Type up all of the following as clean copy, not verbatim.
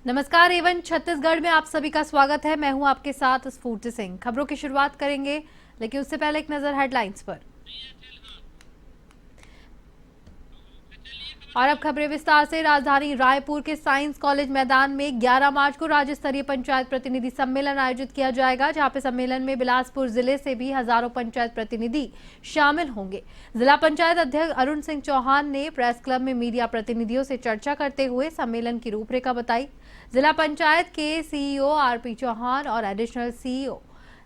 नमस्कार एवन छत्तीसगढ़ में आप सभी का स्वागत है। मैं हूं आपके साथ स्फूर्ति सिंह। खबरों की शुरुआत करेंगे, लेकिन उससे पहले एक नजर हेडलाइंस पर। और अब खबरें विस्तार से। राजधानी रायपुर के साइंस कॉलेज मैदान में 11 मार्च को राज्य स्तरीय पंचायत प्रतिनिधि सम्मेलन आयोजित किया जाएगा, जहां पे सम्मेलन में बिलासपुर जिले से भी हजारों पंचायत प्रतिनिधि शामिल होंगे। जिला पंचायत अध्यक्ष अरुण सिंह चौहान ने प्रेस क्लब में मीडिया प्रतिनिधियों से चर्चा करते हुए सम्मेलन की रूपरेखा बताई। जिला पंचायत के सीईओ आरपी चौहान और एडिशनल सीईओ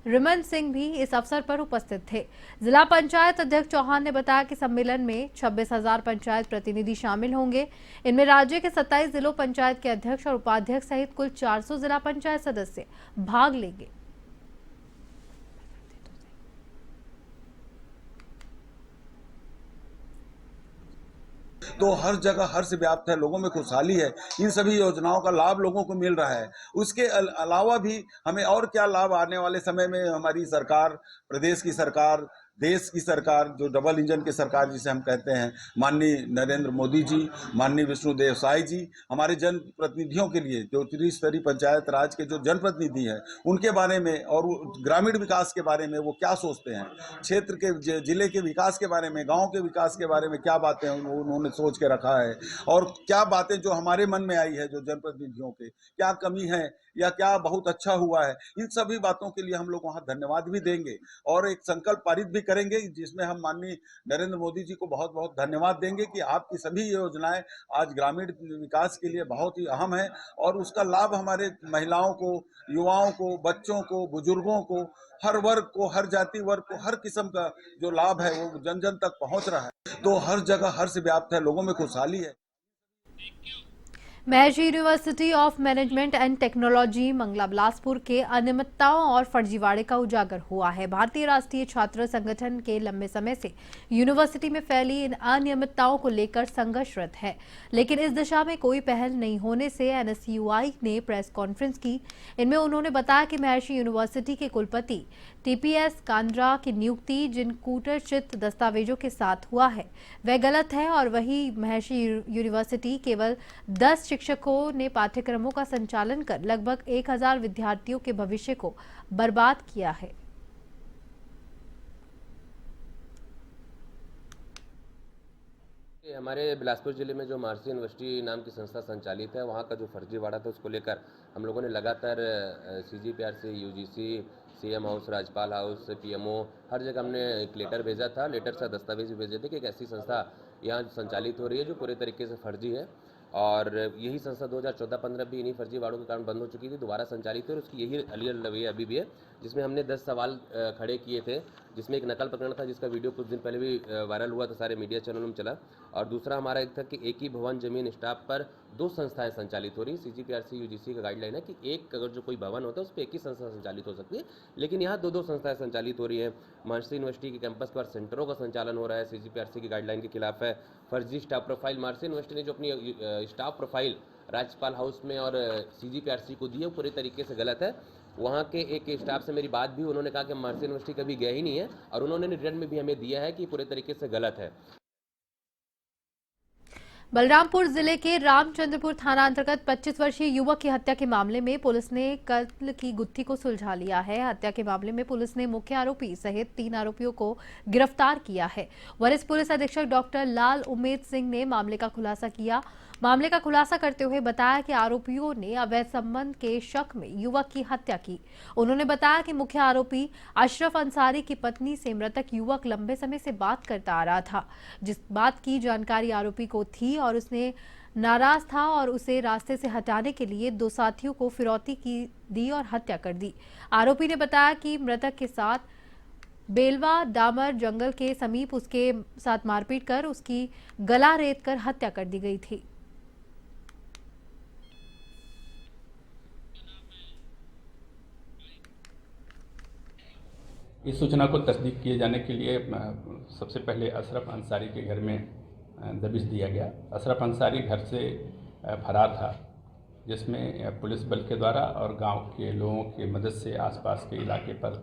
रिमन सिंह भी इस अवसर पर उपस्थित थे। जिला पंचायत अध्यक्ष चौहान ने बताया कि सम्मेलन में 26,000 पंचायत प्रतिनिधि शामिल होंगे। इनमें राज्य के 27 जिलों पंचायत के अध्यक्ष और उपाध्यक्ष सहित कुल 400 जिला पंचायत सदस्य भाग लेंगे। तो हर जगह हर्ष व्याप्त है, लोगों में खुशहाली है, इन सभी योजनाओं का लाभ लोगों को मिल रहा है। उसके अलावा भी हमें और क्या लाभ आने वाले समय में हमारी सरकार, प्रदेश की सरकार, देश की सरकार, जो डबल इंजन की सरकार जिसे हम कहते हैं, माननीय नरेंद्र मोदी जी, माननीय विष्णुदेव साय जी, हमारे जनप्रतिनिधियों के लिए, जो त्रिस्तरीय पंचायत राज के जो जनप्रतिनिधि हैं, उनके बारे में और ग्रामीण विकास के बारे में वो क्या सोचते हैं, क्षेत्र के जिले के विकास के बारे में, गाँव के विकास के बारे में क्या बातें उन्होंने सोच के रखा है, और क्या बातें जो हमारे मन में आई है, जो जनप्रतिनिधियों के क्या कमी है या क्या बहुत अच्छा हुआ है, इन सभी बातों के लिए हम लोग वहाँ धन्यवाद भी देंगे और एक संकल्प पारित भी करेंगे, जिसमें हम माननीय नरेंद्र मोदी जी को बहुत बहुत धन्यवाद देंगे कि आपकी सभी योजनाएं आज ग्रामीण विकास के लिए बहुत ही अहम है और उसका लाभ हमारे महिलाओं को, युवाओं को, बच्चों को, बुजुर्गों को, हर वर्ग को, हर जाति वर्ग को, हर किस्म का जो लाभ है वो जन जन तक पहुंच रहा है। तो हर जगह हर्ष व्याप्त है, लोगों में खुशहाली है। Maharishi university of management and technology Mangla Bilaspur के अनियमितताओं और फर्जीवाड़े का उजागर हुआ है। भारतीय राष्ट्रीय छात्र संगठन के लंबे समय से यूनिवर्सिटी में फैली इन अनियमितताओं को लेकर संघर्षरत है, लेकिन इस दिशा में कोई पहल नहीं होने से एनएसयूआई ने प्रेस कॉन्फ्रेंस की। इनमें उन्होंने बताया कि महर्षि यूनिवर्सिटी के कुलपति टीपीएस कांद्रा की नियुक्ति जिन कूटरचित दस्तावेजों के साथ हुआ है वह गलत है, और वही महर्षि यूनिवर्सिटी केवल 10 शिक्षकों ने पाठ्यक्रमों का संचालन कर लगभग 1000 विद्यार्थियों के भविष्य को बर्बाद किया है। हमारे बिलासपुर जिले में जो महर्षि यूनिवर्सिटी नाम की संस्था संचालित है, वहाँ का जो फर्जीवाड़ा था उसको लेकर हम लोगों ने लगातार सीजीपीआरसी, यूजीसी, सीएम हाउस, राज्यपाल हाउस, पीएमओ, हर जगह हमने एक लेटर भेजा था। लेटर से दस्तावेज भेजे थे कि एक ऐसी संस्था यहाँ संचालित हो रही है जो पूरे तरीके से फर्जी है, और यही संस्था 2014-15 भी इन्हीं फर्जीवाड़ों के कारण बंद हो चुकी थी, दोबारा संचालित है और उसकी यही अलियल रवैया अभी भी है, जिसमें हमने 10 सवाल खड़े किए थे, जिसमें एक नकल प्रकरण था जिसका वीडियो कुछ दिन पहले भी वायरल हुआ था, सारे मीडिया चैनलों में चला। और दूसरा हमारा एक था कि एक ही भवन जमीन स्टाफ पर 2 संस्थाएं संचालित हो रही। सीजीपीआरसी यूजीसी का गाइडलाइन है कि एक अगर जो कोई भवन होता है उस पर एक ही संस्था संचालित हो सकती है, लेकिन यहाँ 2-2 संस्थाएं संचालित हो रही है। महर्षि यूनिवर्सिटी के कैंपस पर सेंटरों का संचालन हो रहा है, सीजीपीआरसी की गाइडलाइन के खिलाफ है। फर्जी स्टाफ प्रोफाइल महर्षि यूनिवर्सिटी ने जो अपनी स्टाफ प्रोफाइल राज्यपाल हाउस में और सीजीपीआरसी को दी है वो पूरी तरीके से गलत है। वहाँ के एक स्टाफ से मेरी बात भी, उन्होंने कहा कि महर्षि यूनिवर्सिटी कभी गए ही नहीं है, और उन्होंने रिटर्न में भी हमें दिया है कि पूरे तरीके से गलत है। बलरामपुर जिले के रामचंद्रपुर थाना अंतर्गत 25 वर्षीय युवक की हत्या के मामले में पुलिस ने कत्ल की गुत्थी को सुलझा लिया है। हत्या के मामले में पुलिस ने मुख्य आरोपी सहित 3 आरोपियों को गिरफ्तार किया है। वरिष्ठ पुलिस अधीक्षक डॉक्टर लाल उमेद सिंह ने मामले का खुलासा करते हुए बताया कि आरोपियों ने अवैध संबंध के शक में युवक की हत्या की। उन्होंने बताया कि मुख्य आरोपी अशरफ अंसारी की पत्नी से मृतक युवक लंबे समय से बात करता आ रहा था, जिस बात की जानकारी आरोपी को थी और उसने नाराज था और उसे रास्ते से हटाने के लिए 2 साथियों को फिरौती की दी और हत्या कर दी। आरोपी ने बताया कि मृतक के साथ बेलवा डामर जंगल के समीप उसके साथ मारपीट कर उसकी गला रेत कर हत्या कर दी गई थी। इस सूचना को तस्दीक किए जाने के लिए सबसे पहले अशरफ अंसारी के घर में दबिश दिया गया। अशरफ अंसारी घर से फरार था, जिसमें पुलिस बल के द्वारा और गांव के लोगों की मदद से आसपास के इलाके पर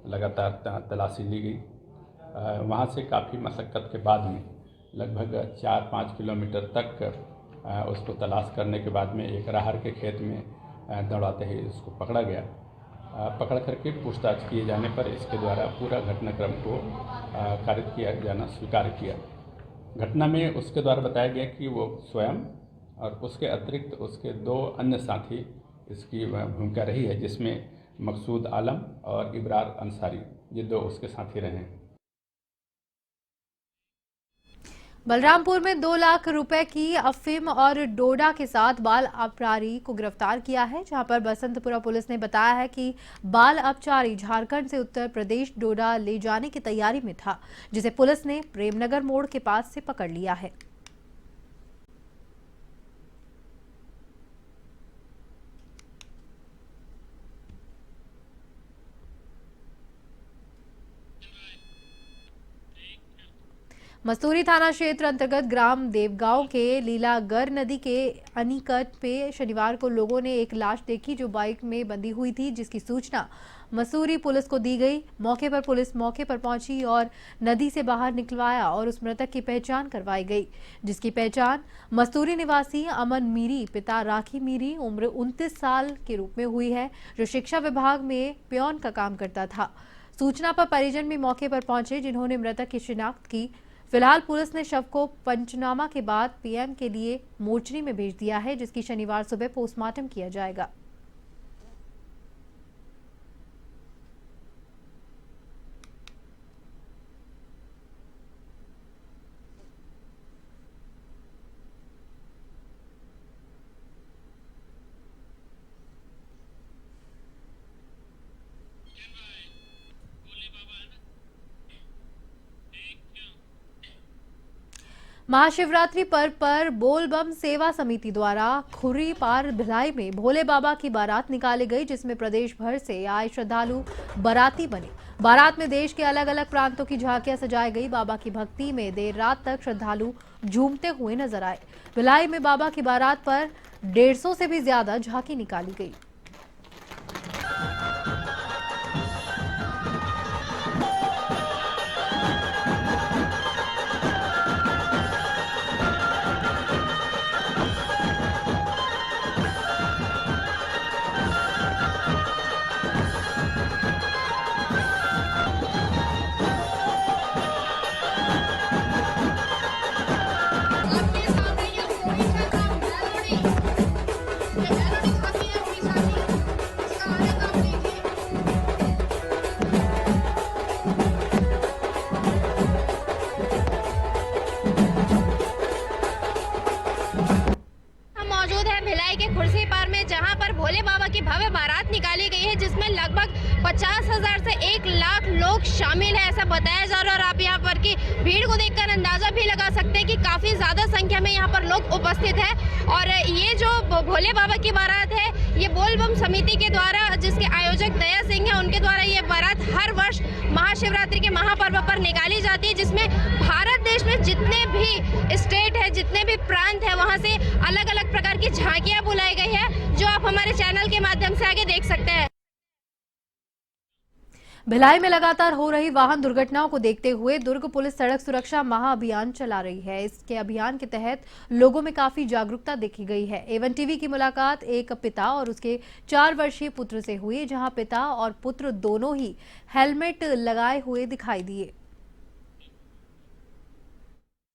लगातार तलाशी ली गई। वहां से काफ़ी मशक्क़त के बाद में लगभग 4-5 किलोमीटर तक उसको तलाश करने के बाद में एक राहर के खेत में दौड़ाते ही उसको पकड़ा गया। पकड़ करके पूछताछ किए जाने पर इसके द्वारा पूरा घटनाक्रम को कारित किया जाना स्वीकार किया। घटना में उसके द्वारा बताया गया कि वो स्वयं और उसके अतिरिक्त उसके 2 अन्य साथी इसकी भूमिका रही है, जिसमें मकसूद आलम और इब्रार अंसारी, ये 2 उसके साथी रहे हैं। बलरामपुर में 2 लाख रुपए की अफीम और डोडा के साथ बाल अपराधी को गिरफ्तार किया है, जहां पर बसंतपुरा पुलिस ने बताया है कि बाल अपचारी झारखंड से उत्तर प्रदेश डोडा ले जाने की तैयारी में था, जिसे पुलिस ने प्रेमनगर मोड़ के पास से पकड़ लिया है। मस्तूरी थाना क्षेत्र अंतर्गत ग्राम देवगांव के लीलागर नदी के अनिकट पे शनिवार को लोगों ने एक लाश देखी जो बाइक में बंधी हुई थी, जिसकी सूचना मसूरी पुलिस को दी गई। मौके पर पुलिस मौके पर पहुंची और नदी से बाहर निकलवाया और उस मृतक की पहचान करवाई गई, जिसकी पहचान मस्तूरी निवासी अमन मीरी पिता राखी मीरी उम्र 29 साल के रूप में हुई है, जो शिक्षा विभाग में पियोन का काम करता था। सूचना पर परिजन भी मौके पर पहुंचे, जिन्होंने मृतक की शिनाख्त की। फिलहाल पुलिस ने शव को पंचनामा के बाद पीएम के लिए मोर्चरी में भेज दिया है, जिसकी शनिवार सुबह पोस्टमार्टम किया जाएगा। महाशिवरात्रि पर्व पर बोलबम सेवा समिति द्वारा खुर्री पार भिलाई में भोले बाबा की बारात निकाली गई, जिसमें प्रदेश भर से आए श्रद्धालु बाराती बने। बारात में देश के अलग अलग प्रांतों की झांकियां सजाई गई। बाबा की भक्ति में देर रात तक श्रद्धालु झूमते हुए नजर आए। भिलाई में बाबा की बारात पर 150 से भी ज्यादा झांकी निकाली गई। जहां पर भोले बाबा की भव्य बारात निकाली गई है, जिसमें लगभग 50,000 से 1 लाख लोग शामिल है, ऐसा बताया जा रहा है। और आप यहां पर की भीड़ को देखकर अंदाजा भी लगा सकते हैं कि काफी ज्यादा संख्या में यहां पर लोग उपस्थित है। और ये जो भोले बाबा की बारात है, ये बोलबम समिति के द्वारा, जिसके आयोजक दया सिंह है, उनके द्वारा ये बारात हर वर्ष महाशिवरात्रि के महापर्व पर निकाली जाती है, जिसमें भारत देश में जितने भी स्टेट है, जितने भी प्रांत है, वहां से अलग अलग प्रकार की झांकियां बुलाई गई है, जो आप हमारे चैनल के माध्यम से आगे देख सकते हैं। भिलाई में लगातार हो रही वाहन दुर्घटनाओं को देखते हुए दुर्ग पुलिस सड़क सुरक्षा महाअभियान चला रही है। इसके अभियान के तहत लोगों में काफी जागरूकता देखी गई है। एवन टीवी की मुलाकात एक पिता और उसके 4 वर्षीय पुत्र से हुई, जहां पिता और पुत्र दोनों ही हेलमेट लगाए हुए दिखाई दिए।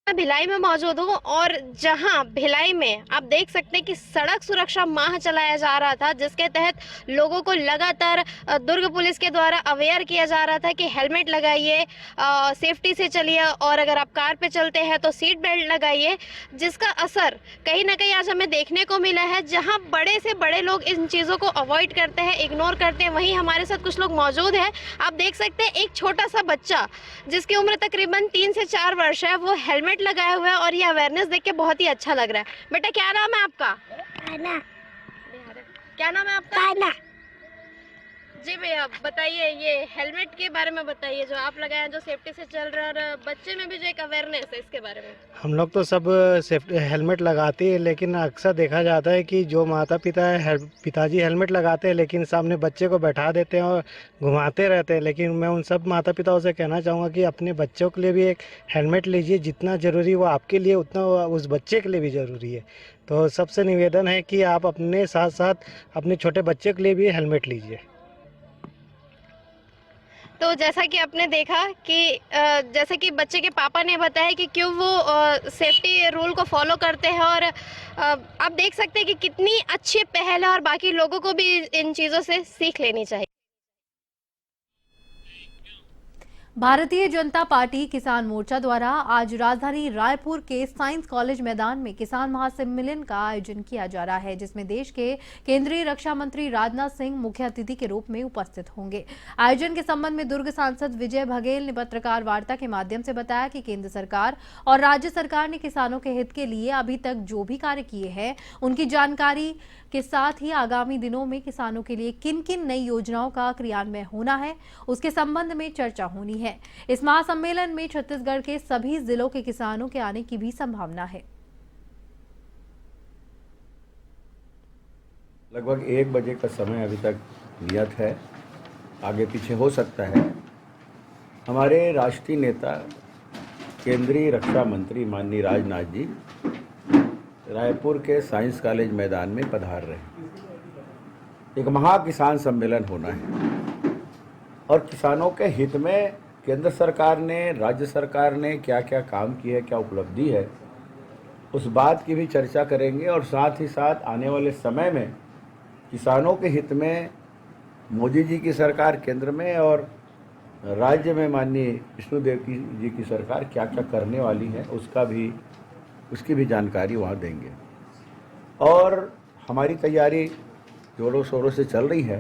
भिलाई में मौजूद हूँ और जहां भिलाई में आप देख सकते हैं कि सड़क सुरक्षा माह चलाया जा रहा था, जिसके तहत लोगों को लगातार दुर्ग पुलिस के द्वारा अवेयर किया जा रहा था कि हेलमेट लगाइए, सेफ्टी से चलिए, और अगर आप कार पे चलते हैं तो सीट बेल्ट लगाइए, जिसका असर कहीं ना कहीं आज हमें देखने को मिला है। जहां बड़े से बड़े लोग इन चीज़ों को अवॉइड करते हैं, इग्नोर करते हैं, वहीं हमारे साथ कुछ लोग मौजूद हैं। आप देख सकते हैं एक छोटा सा बच्चा जिसकी उम्र तकरीबन 3 से 4 वर्ष है, वो हेलमेट लगाया हुआ है और ये अवेयरनेस देख के बहुत ही अच्छा लग रहा है। बेटा क्या नाम है आपका? काना। क्या नाम है आपका? काना। जी भैया बताइए, ये हेलमेट के बारे में बताइए जो आप लगाए हैं, जो सेफ्टी से चल रहा है, और बच्चे में भी जो एक अवेयरनेस है इसके बारे में। हम लोग तो सब सेफ्टी हेलमेट लगाते हैं, लेकिन अक्सर देखा जाता है कि जो माता पिता है पिताजी हेलमेट लगाते हैं लेकिन सामने बच्चे को बैठा देते हैं और घुमाते रहते हैं। लेकिन मैं उन सब माता पिताओं से कहना चाहूँगा कि अपने बच्चों के लिए भी एक हेलमेट लीजिए, जितना ज़रूरी वो आपके लिए उतना उस बच्चे के लिए भी ज़रूरी है। तो सबसे निवेदन है कि आप अपने साथ साथ अपने छोटे बच्चे के लिए भी हेलमेट लीजिए। तो जैसा कि आपने देखा कि जैसे कि बच्चे के पापा ने बताया कि क्यों वो सेफ्टी रूल को फॉलो करते हैं, और आप देख सकते हैं कि कितनी अच्छी पहल है और बाकी लोगों को भी इन चीज़ों से सीख लेनी चाहिए। भारतीय जनता पार्टी किसान मोर्चा द्वारा आज राजधानी रायपुर के साइंस कॉलेज मैदान में किसान महासम्मेलन का आयोजन किया जा रहा है, जिसमें देश के केंद्रीय रक्षा मंत्री राजनाथ सिंह मुख्य अतिथि के रूप में उपस्थित होंगे। आयोजन के संबंध में दुर्ग सांसद विजय बघेल ने पत्रकार वार्ता के माध्यम से बताया कि केंद्र सरकार और राज्य सरकार ने किसानों के हित के लिए अभी तक जो भी कार्य किए हैं उनकी जानकारी के साथ ही आगामी दिनों में किसानों के लिए किन किन नई योजनाओं का क्रियान्वयन होना है उसके संबंध में चर्चा होनी है। इस महासम्मेलन में छत्तीसगढ़ के सभी जिलों के किसानों के आने की भी संभावना है। लगभग 1 बजे का समय अभी तक नियत है, आगे पीछे हो सकता है। हमारे राष्ट्रीय नेता केंद्रीय रक्षा मंत्री माननीय राजनाथ जी रायपुर के साइंस कॉलेज मैदान में पधार रहे हैं। एक महा किसान सम्मेलन होना है और किसानों के हित में केंद्र सरकार ने, राज्य सरकार ने क्या क्या काम किया है, क्या उपलब्धि है, उस बात की भी चर्चा करेंगे। और साथ ही साथ आने वाले समय में किसानों के हित में मोदी जी की सरकार केंद्र में और राज्य में माननीय विष्णुदेव जी की सरकार क्या क्या करने वाली है उसकी भी जानकारी वहाँ देंगे। और हमारी तैयारी जोरों शोरों से चल रही है,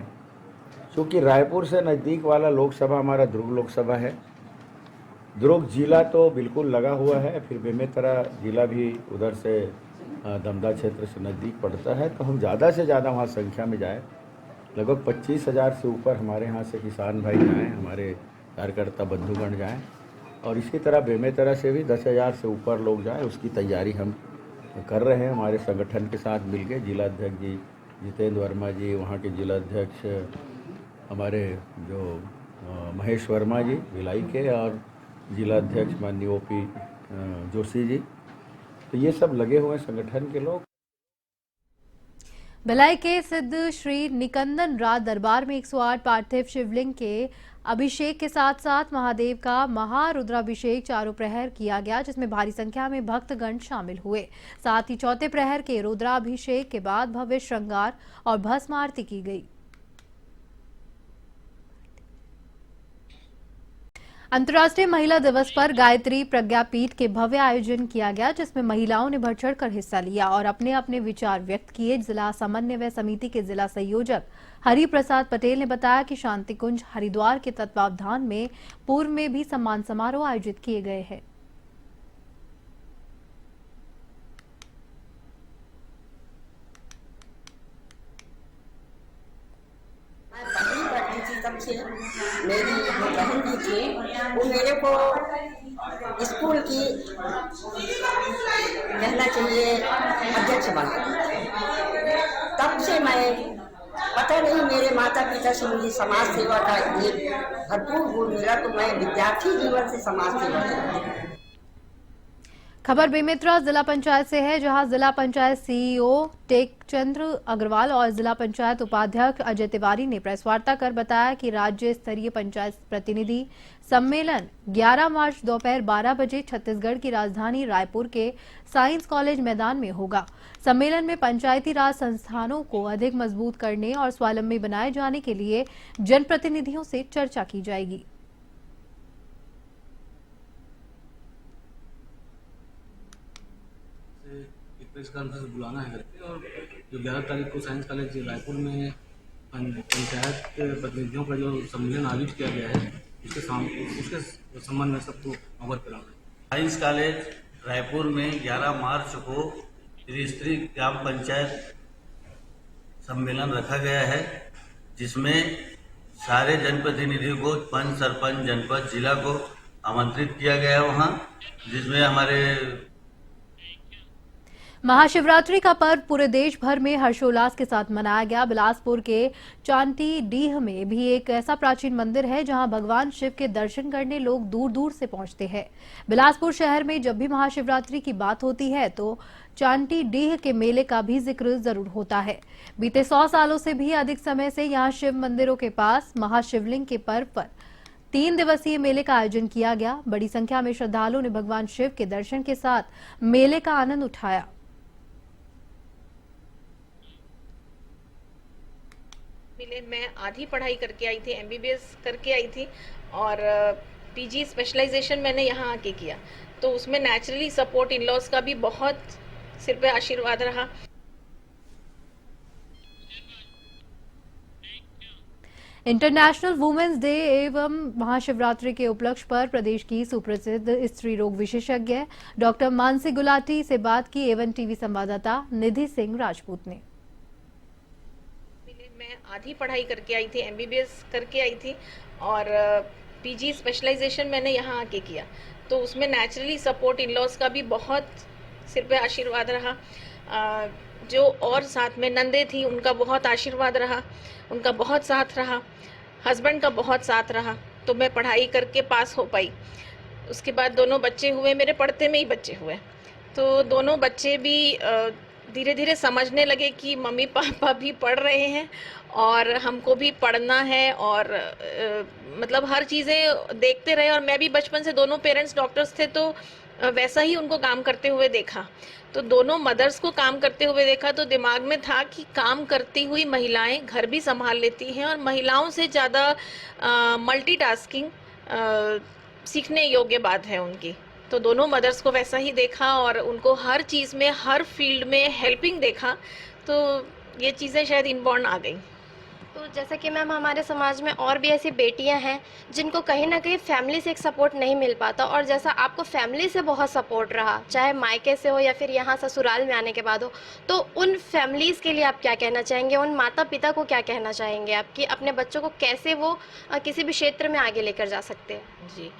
क्योंकि रायपुर से नज़दीक वाला लोकसभा हमारा दुर्ग लोकसभा है। दुर्ग जिला तो बिल्कुल लगा हुआ है, फिर बेमेतरा जिला भी उधर से दमदा क्षेत्र से नज़दीक पड़ता है। तो हम ज़्यादा से ज़्यादा वहाँ संख्या में जाएँ, लगभग 25,000 से ऊपर हमारे यहाँ से किसान भाई जाएँ, हमारे कार्यकर्ता बंधुगण जाएँ, और इसी तरह बेमेतरा से भी 10,000 से ऊपर लोग जाएँ। उसकी तैयारी हम कर रहे हैं हमारे संगठन के साथ मिलकर। जिलाध्यक्ष जी जितेंद्र वर्मा जी, वहाँ के जिलाध्यक्ष हमारे जो महेश वर्मा जी भिलाई के, और जिलाध्यक्ष माननीय OP जोशी जी, तो ये सब लगे हुए संगठन के लोग। भिलाई के सिद्ध श्री निकंदन राज दरबार में 108 पार्थिव शिवलिंग के अभिषेक के साथ साथ महादेव का महारुद्राभिषेक चारों प्रहर किया गया, जिसमें भारी संख्या में भक्तगण शामिल हुए। साथ ही चौथे प्रहर के रुद्राभिषेक के बाद भव्य श्रृंगार और भस्म आरती की गई। अंतर्राष्ट्रीय महिला दिवस पर गायत्री प्रज्ञापीठ के भव्य आयोजन किया गया, जिसमें महिलाओं ने बढ़ चढ़कर हिस्सा लिया और अपने अपने विचार व्यक्त किए। जिला समन्वय समिति के जिला संयोजक हरि प्रसाद पटेल ने बताया कि शांति कुंज हरिद्वार के तत्वावधान में पूर्व में भी सम्मान समारोह आयोजित किए गए हैं। तब से मेरी बहन भी थी, वो मेरे को स्कूल की कहना चाहिए अध्यक्ष बन, तब से मैं पता नहीं मेरे माता पिता से मुझे समाज सेवा का एक भरपूर गुण मिला, तो मैं विद्यार्थी जीवन से समाज सेवा करती। खबर बेमेतरा जिला पंचायत से है, जहां जिला पंचायत CEO टेकचंद्र अग्रवाल और जिला पंचायत उपाध्यक्ष अजय तिवारी ने प्रेस वार्ता कर बताया कि राज्य स्तरीय पंचायत प्रतिनिधि सम्मेलन 11 मार्च दोपहर 12 बजे छत्तीसगढ़ की राजधानी रायपुर के साइंस कॉलेज मैदान में होगा। सम्मेलन में पंचायती राज संस्थानों को अधिक मजबूत करने और स्वावलंबी बनाए जाने के लिए जनप्रतिनिधियों से चर्चा की जाएगी। प्रेस कॉन्फ्रेंस बुलाना है करके, और जो 11 तारीख को साइंस कॉलेज रायपुर में पंचायत प्रतिनिधियों का जो सम्मेलन आयोजित किया गया है, उसके संबंध में सबको अवगत कराना है। साइंस कॉलेज रायपुर में 11 मार्च को त्रिस्तरीय ग्राम पंचायत सम्मेलन रखा गया है, जिसमें सारे जनप्रतिनिधियों को, पंच, सरपंच, जनपद, जिला को आमंत्रित किया गया है वहाँ, जिसमें हमारे महाशिवरात्रि का पर्व पूरे देश भर में हर्षोल्लास के साथ मनाया गया। बिलासपुर के चांटी डीह में भी एक ऐसा प्राचीन मंदिर है जहां भगवान शिव के दर्शन करने लोग दूर दूर से पहुंचते हैं। बिलासपुर शहर में जब भी महाशिवरात्रि की बात होती है तो चांटी डीह के मेले का भी जिक्र जरूर होता है। बीते 100 सालों से भी अधिक समय से यहाँ शिव मंदिरों के पास महाशिवलिंग के पर्व पर 3 दिवसीय मेले का आयोजन किया गया। बड़ी संख्या में श्रद्धालुओं ने भगवान शिव के दर्शन के साथ मेले का आनंद उठाया। मैं आधी पढ़ाई करके आई थी, MBBS करके आई थी और PG स्पेशलाइजेशन मैंने यहाँ आके किया, तो उसमें नेचुरली सपोर्ट इन लॉज का भी बहुत सिर पे आशीर्वाद रहा। इंटरनेशनल वुमेन्स डे एवं महाशिवरात्रि के उपलक्ष्य पर प्रदेश की सुप्रसिद्ध स्त्री रोग विशेषज्ञ डॉक्टर मानसी गुलाटी से बात की A1 TV संवाददाता निधि सिंह राजपूत ने। मैं आधी पढ़ाई करके आई थी, MBBS करके आई थी और PG स्पेशलाइजेशन मैंने यहाँ आके किया, तो उसमें नेचुरली सपोर्ट इन लॉज का भी बहुत सिर पे आशीर्वाद रहा। जो और साथ में नंदे थी उनका बहुत आशीर्वाद रहा, उनका बहुत साथ रहा, हस्बैंड का बहुत साथ रहा, तो मैं पढ़ाई करके पास हो पाई। उसके बाद दोनों बच्चे हुए, मेरे पढ़ते में ही बच्चे हुए, तो दोनों बच्चे भी धीरे धीरे समझने लगे कि मम्मी पापा भी पढ़ रहे हैं और हमको भी पढ़ना है और मतलब हर चीज़ें देखते रहे। और मैं भी बचपन से, दोनों पेरेंट्स डॉक्टर्स थे तो वैसा ही उनको काम करते हुए देखा, तो दोनों मदर्स को काम करते हुए देखा, तो दिमाग में था कि काम करती हुई महिलाएं घर भी संभाल लेती हैं और महिलाओं से ज़्यादा मल्टीटास्किंग सीखने योग्य बात है उनकी। तो दोनों मदर्स को वैसा ही देखा और उनको हर चीज़ में, हर फील्ड में हेल्पिंग देखा, तो ये चीज़ें शायद इनबॉर्न आ गई। तो जैसा कि मैम हमारे समाज में और भी ऐसी बेटियां हैं जिनको कहीं ना कहीं फैमिली से एक सपोर्ट नहीं मिल पाता, और जैसा आपको फैमिली से बहुत सपोर्ट रहा, चाहे मायके से हो या फिर यहाँ ससुराल में आने के बाद हो, तो उन फैमिलीज़ के लिए आप क्या कहना चाहेंगे? उन माता पिता को क्या कहना चाहेंगे आप कि अपने बच्चों को कैसे वो किसी भी क्षेत्र में आगे लेकर जा सकते हैं? जी,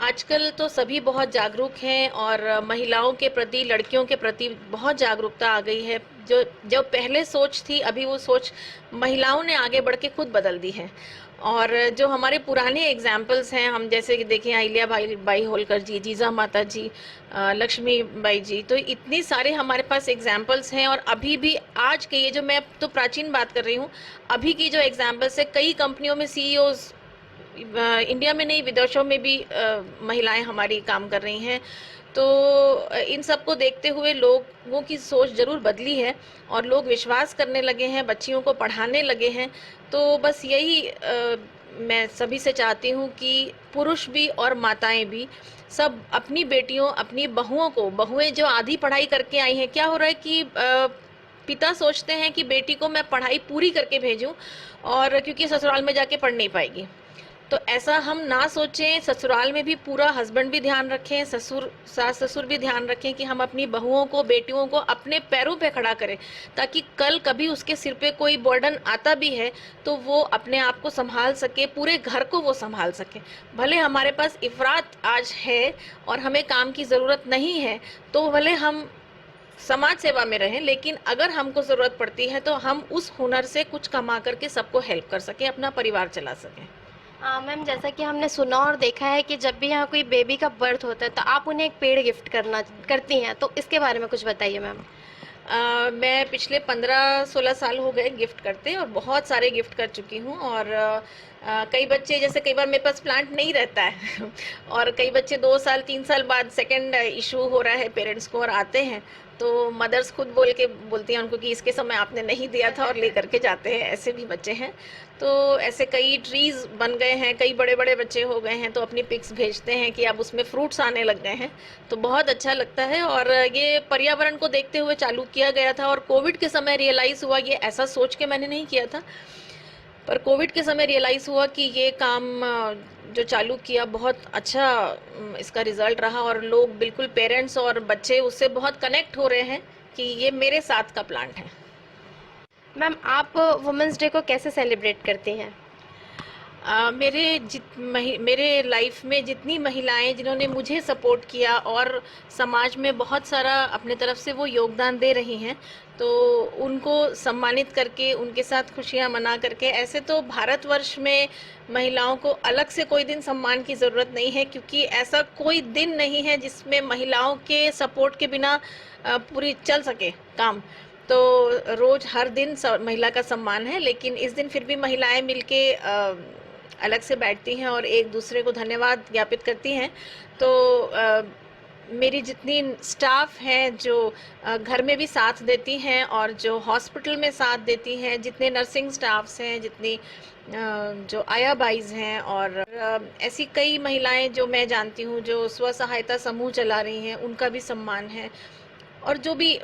आजकल तो सभी बहुत जागरूक हैं और महिलाओं के प्रति, लड़कियों के प्रति बहुत जागरूकता आ गई है। जो पहले सोच थी, अभी वो सोच महिलाओं ने आगे बढ़ के खुद बदल दी है। और जो हमारे पुराने एग्जाम्पल्स हैं, हम जैसे कि देखें अहिल्या बाई होलकर जी, जीजा माता जी, लक्ष्मी बाई जी, तो इतनी सारे हमारे पास एग्जाम्पल्स हैं। और अभी भी आज के, ये जो मैं तो प्राचीन बात कर रही हूँ, अभी की जो एग्जाम्पल्स है, कई कंपनियों में CEOs इंडिया में नहीं, विदेशों में भी महिलाएं हमारी काम कर रही हैं। तो इन सब को देखते हुए लोगों की सोच ज़रूर बदली है और लोग विश्वास करने लगे हैं, बच्चियों को पढ़ाने लगे हैं। तो बस यही मैं सभी से चाहती हूँ कि पुरुष भी और माताएं भी सब अपनी बेटियों, अपनी बहुओं को, बहुएं जो आधी पढ़ाई करके आई हैं, क्या हो रहा है कि पिता सोचते हैं कि बेटी को मैं पढ़ाई पूरी करके भेजूं और क्योंकि ससुराल में जाके पढ़ नहीं पाएगी, तो ऐसा हम ना सोचें। ससुराल में भी पूरा हस्बैंड भी ध्यान रखें, सास ससुर भी ध्यान रखें कि हम अपनी बहुओं को, बेटियों को अपने पैरों पे खड़ा करें, ताकि कल कभी उसके सिर पे कोई बर्डन आता भी है तो वो अपने आप को संभाल सके, पूरे घर को वो संभाल सके। भले हमारे पास इफरात आज है और हमें काम की ज़रूरत नहीं है, तो भले हम समाज सेवा में रहें, लेकिन अगर हमको ज़रूरत पड़ती है तो हम उस हुनर से कुछ कमा करके सबको हेल्प कर सकें, अपना परिवार चला सकें। मैम, जैसा कि हमने सुना और देखा है कि जब भी यहाँ कोई बेबी का बर्थ होता है तो आप उन्हें एक पेड़ गिफ्ट करती हैं, तो इसके बारे में कुछ बताइए मैम। मैं पिछले 15-16 साल हो गए गिफ्ट करते और बहुत सारे गिफ्ट कर चुकी हूँ। और कई बच्चे, जैसे कई बार मेरे पास प्लांट नहीं रहता है और कई बच्चे 2 साल 3 साल बाद सेकंड इशू हो रहा है पेरेंट्स को और आते हैं, तो मदर्स खुद बोलती हैं उनको कि इसके समय आपने नहीं दिया था और ले करके जाते हैं। ऐसे भी बच्चे हैं। तो ऐसे कई ट्रीज़ बन गए हैं, कई बड़े बड़े बच्चे हो गए हैं, तो अपनी पिक्स भेजते हैं कि अब उसमें फ्रूट्स आने लग गए हैं, तो बहुत अच्छा लगता है। और ये पर्यावरण को देखते हुए चालू किया गया था और कोविड के समय रियलाइज़ हुआ, ये ऐसा सोच के मैंने नहीं किया था, पर कोविड के समय रियलाइज़ हुआ कि ये काम जो चालू किया बहुत अच्छा इसका रिज़ल्ट रहा और लोग बिल्कुल, पेरेंट्स और बच्चे उससे बहुत कनेक्ट हो रहे हैं कि ये मेरे साथ का प्लांट है। मैम, आप वुमेंस डे को कैसे सेलिब्रेट करती हैं? मेरे लाइफ में जितनी महिलाएं जिन्होंने मुझे सपोर्ट किया और समाज में बहुत सारा अपने तरफ से वो योगदान दे रही हैं, तो उनको सम्मानित करके उनके साथ खुशियां मना करके, ऐसे तो भारतवर्ष में महिलाओं को अलग से कोई दिन सम्मान की ज़रूरत नहीं है, क्योंकि ऐसा कोई दिन नहीं है जिसमें महिलाओं के सपोर्ट के बिना पूरी चल सके काम। तो रोज़ हर दिन महिला का सम्मान है, लेकिन इस दिन फिर भी महिलाएं मिलके अलग से बैठती हैं और एक दूसरे को धन्यवाद ज्ञापित करती हैं। तो मेरी जितनी स्टाफ हैं जो घर में भी साथ देती हैं और जो हॉस्पिटल में साथ देती हैं, जितने नर्सिंग स्टाफ्स हैं, जितनी जो आया बाईज़ हैं, और ऐसी कई महिलाएं जो मैं जानती हूँ जो स्व सहायता समूह चला रही हैं, उनका भी सम्मान है। और जो भी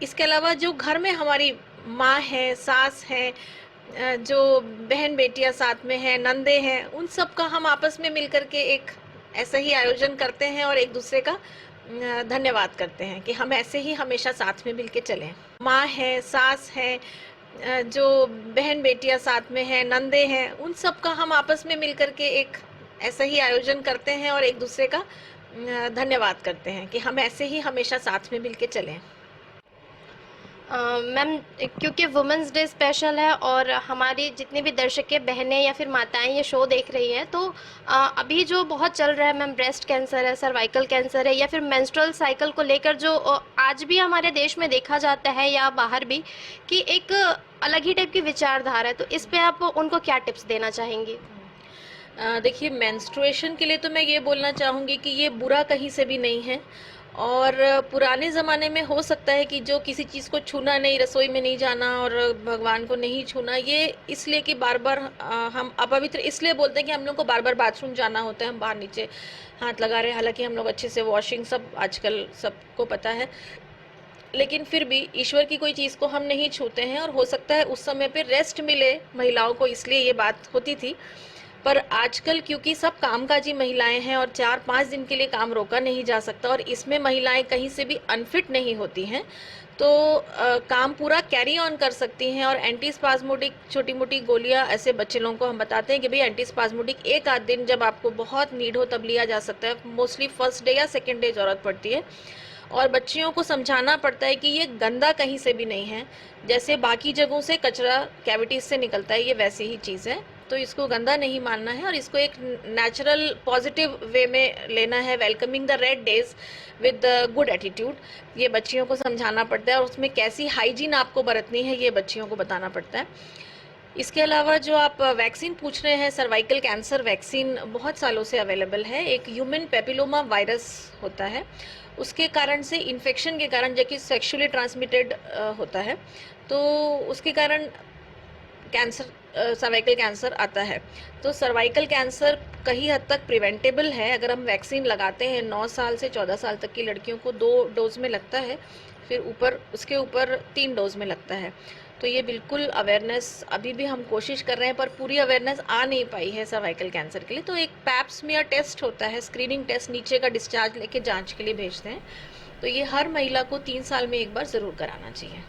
इसके अलावा जो घर में हमारी माँ है, सास है, जो बहन बेटियां साथ में हैं, नंदे हैं, उन सब का हम आपस में मिलकर के एक ऐसा ही आयोजन करते हैं और एक दूसरे का धन्यवाद करते हैं कि हम ऐसे ही हमेशा साथ में मिलके चलें। माँ है, सास है, जो बहन बेटियां साथ में हैं, नंदे हैं, उन सब का हम आपस में मिलकर के एक ऐसा ही आयोजन करते हैं और एक दूसरे का धन्यवाद करते हैं कि हम ऐसे ही हमेशा साथ में मिलके चलें। मैम, क्योंकि वुमेंस डे स्पेशल है और हमारी जितनी भी दर्शकें बहनें या फिर माताएं ये शो देख रही हैं, तो अभी जो बहुत चल रहा है मैम, ब्रेस्ट कैंसर है, सर्वाइकल कैंसर है, या फिर मेंस्ट्रुअल साइकिल को लेकर जो आज भी हमारे देश में देखा जाता है या बाहर भी, कि एक अलग ही टाइप की विचारधारा है, तो इस पे आप उनको क्या टिप्स देना चाहेंगी? देखिए, मेंस्ट्रुएशन के लिए तो मैं ये बोलना चाहूँगी कि ये बुरा कहीं से भी नहीं है। और पुराने ज़माने में हो सकता है कि जो किसी चीज़ को छूना नहीं, रसोई में नहीं जाना और भगवान को नहीं छूना, ये इसलिए कि बार बार हम अपवित्र इसलिए बोलते हैं कि हम लोग को बार बार बाथरूम जाना होता है, हम बाहर नीचे हाथ लगा रहे हैं, हालांकि हम लोग अच्छे से वॉशिंग सब आजकल सबको पता है, लेकिन फिर भी ईश्वर की कोई चीज़ को हम नहीं छूते हैं। और हो सकता है उस समय पे रेस्ट मिले महिलाओं को, इसलिए ये बात होती थी। पर आजकल क्योंकि सब कामकाजी महिलाएं हैं और 4-5 दिन के लिए काम रोका नहीं जा सकता, और इसमें महिलाएं कहीं से भी अनफिट नहीं होती हैं, तो काम पूरा कैरी ऑन कर सकती हैं। और एंटीस्पाज्मोडिक छोटी मोटी गोलियां ऐसे बच्चे लोगों को हम बताते हैं कि भाई एंटीस्पाज्मोडिक एक आध दिन जब आपको बहुत नीड हो तब लिया जा सकता है, मोस्टली फर्स्ट डे या सेकेंड डे ज़रूरत पड़ती है। और बच्चियों को समझाना पड़ता है कि ये गंदा कहीं से भी नहीं है, जैसे बाकी जगहों से कचरा कैविटीज से निकलता है, ये वैसी ही चीज़ है, तो इसको गंदा नहीं मानना है और इसको एक नेचुरल पॉजिटिव वे में लेना है। Welcoming the red days with good attitude, ये बच्चियों को समझाना पड़ता है, और उसमें कैसी हाइजीन आपको बरतनी है ये बच्चियों को बताना पड़ता है। इसके अलावा जो आप वैक्सीन पूछ रहे हैं, सर्वाइकल कैंसर वैक्सीन बहुत सालों से अवेलेबल है। एक ह्यूमन पेपिलोमा वायरस होता है, उसके कारण से इन्फेक्शन के कारण, जो कि सेक्सुअली ट्रांसमिटेड होता है, तो उसके कारण कैंसर, सर्वाइकल कैंसर आता है। तो सर्वाइकल कैंसर कई हद तक प्रिवेंटेबल है अगर हम वैक्सीन लगाते हैं। 9 साल से 14 साल तक की लड़कियों को 2 डोज में लगता है, फिर उसके ऊपर 3 डोज में लगता है। तो ये बिल्कुल अवेयरनेस अभी भी हम कोशिश कर रहे हैं, पर पूरी अवेयरनेस आ नहीं पाई है सर्वाइकल कैंसर के लिए। तो एक पैप स्मीयर टेस्ट होता है, स्क्रीनिंग टेस्ट, नीचे का डिस्चार्ज लेके जांच के लिए भेजते हैं। तो ये हर महिला को 3 साल में एक बार ज़रूर कराना चाहिए।